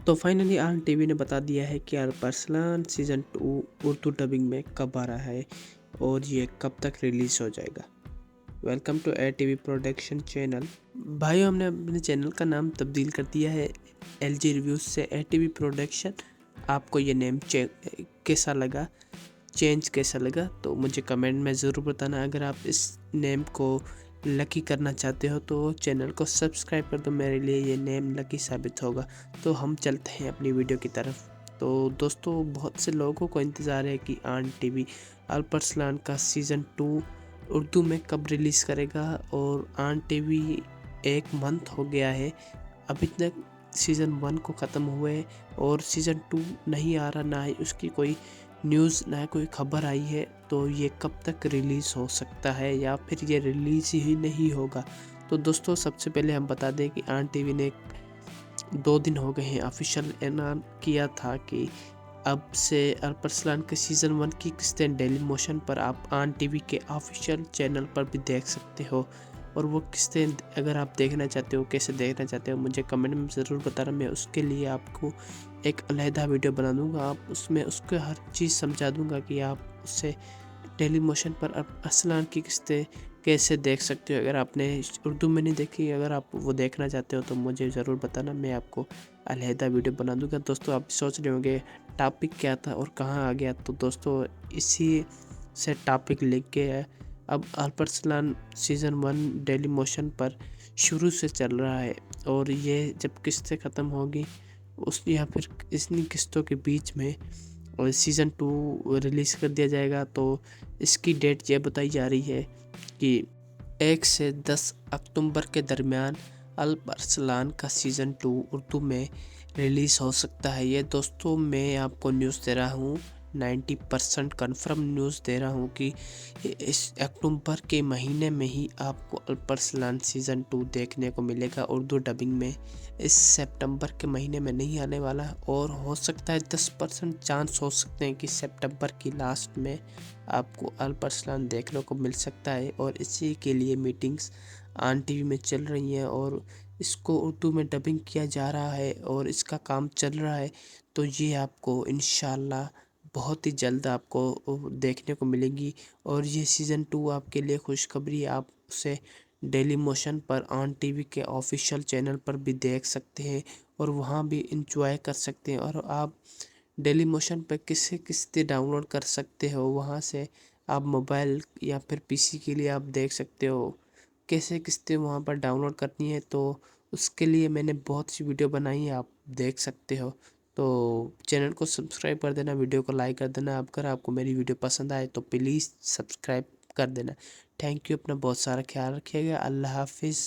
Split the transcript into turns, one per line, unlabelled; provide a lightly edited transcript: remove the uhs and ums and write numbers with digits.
तो फाइनली आन टीवी ने बता दिया है कि अरसलान सीज़न 2 उर्दू डबिंग में कब आ रहा है और ये कब तक रिलीज़ हो जाएगा। Welcome to a TV production channel. भाइयों, हमने अपने चैनल का नाम तब्दील कर दिया है एलजी रिव्यूज़ से ए टीवी प्रोडक्शन। आपको ये नेम कैसा लगा, चेंज कैसा लगा, तो मुझे कमेंट में ज़रूर बताना। अगर आप इस नेम को लकी करना चाहते हो तो चैनल को सब्सक्राइब कर दो, मेरे लिए ये नेम लकी साबित होगा। तो हम चलते हैं अपनी वीडियो की तरफ। तो दोस्तों, बहुत से लोगों को इंतज़ार है कि आन टीवी अरसलान का सीज़न 2 उर्दू में कब रिलीज़ करेगा। और आन टीवी एक मंथ हो गया है, अभी तक सीज़न 1 को ख़त्म हुए और सीज़न 2 नहीं आ रहा, ना ही उसकी कोई न्यूज़, ना कोई खबर आई है। तो ये कब तक रिलीज़ हो सकता है या फिर ये रिलीज़ ही नहीं होगा। तो दोस्तों, सबसे पहले हम बता दें कि आन टीवी ने 2 दिन हो गए हैं ऑफिशियल ऐलान किया था कि अब से अरसलान के सीज़न 1 की किस्तें डेली मोशन पर आप आन टीवी के ऑफिशियल चैनल पर भी देख सकते हो। और वो किस्तें अगर आप देखना चाहते हो, कैसे देखना चाहते हो, मुझे कमेंट में ज़रूर बताना। मैं उसके लिए आपको एक अलहदा वीडियो बना दूँगा, आप उसमें उसको हर चीज़ समझा दूँगा कि आप उससे डेली मोशन पर अरसलान की किस्तें कैसे देख सकते हो। अगर आपने उर्दू में नहीं देखी, अगर आप वो देखना चाहते हो तो मुझे ज़रूर बताना, मैं आपको अलहदा वीडियो बना दूँगा। दोस्तों, आप सोच रहे होंगे टॉपिक क्या था और कहाँ आ गया। तो दोस्तों, इसी से टॉपिक लिख के है। अब अरसलान सीज़न 1 डेली मोशन पर शुरू से चल रहा है और ये जब किस्तें ख़त्म होगी उस या फिर इतनी किस्तों के बीच में और सीज़न 2 रिलीज़ कर दिया जाएगा। तो इसकी डेट ये बताई जा रही है कि 1 से 10 अक्टूबर के दरमियान अरसलान का सीज़न 2 उर्दू में रिलीज़ हो सकता है। ये दोस्तों, मैं आपको न्यूज़ दे रहा हूँ, 90% कन्फर्म न्यूज़ दे रहा हूँ कि इस अक्टूबर के महीने में ही आपको अरसलान सीज़न 2 देखने को मिलेगा उर्दू डबिंग में। इस सितंबर के महीने में नहीं आने वाला और हो सकता है 10% चांस हो सकते हैं कि सितंबर की लास्ट में आपको अरसलान देखने को मिल सकता है। और इसी के लिए मीटिंग्स आन टीवी में चल रही हैं और इसको उर्दू में डबिंग किया जा रहा है और इसका काम चल रहा है। तो ये आपको इंशाल्लाह बहुत ही जल्द आपको देखने को मिलेगी। और ये सीज़न 2 आपके लिए खुशखबरी, आप उसे डेली मोशन पर ऑन टीवी के ऑफिशियल चैनल पर भी देख सकते हैं और वहाँ भी इंजॉय कर सकते हैं। और आप डेली मोशन पर किससे किस्तें डाउनलोड कर सकते हो, वहाँ से आप मोबाइल या फिर पीसी के लिए आप देख सकते हो कैसे किस्तें वहाँ पर डाउनलोड करनी है। तो उसके लिए मैंने बहुत सी वीडियो बनाई है, आप देख सकते हो। तो चैनल को सब्सक्राइब कर देना, वीडियो को लाइक कर देना। अगर आपको मेरी वीडियो पसंद आए तो प्लीज़ सब्सक्राइब कर देना। थैंक यू, अपना बहुत सारा ख्याल रखिएगा। अल्लाह हाफिज़।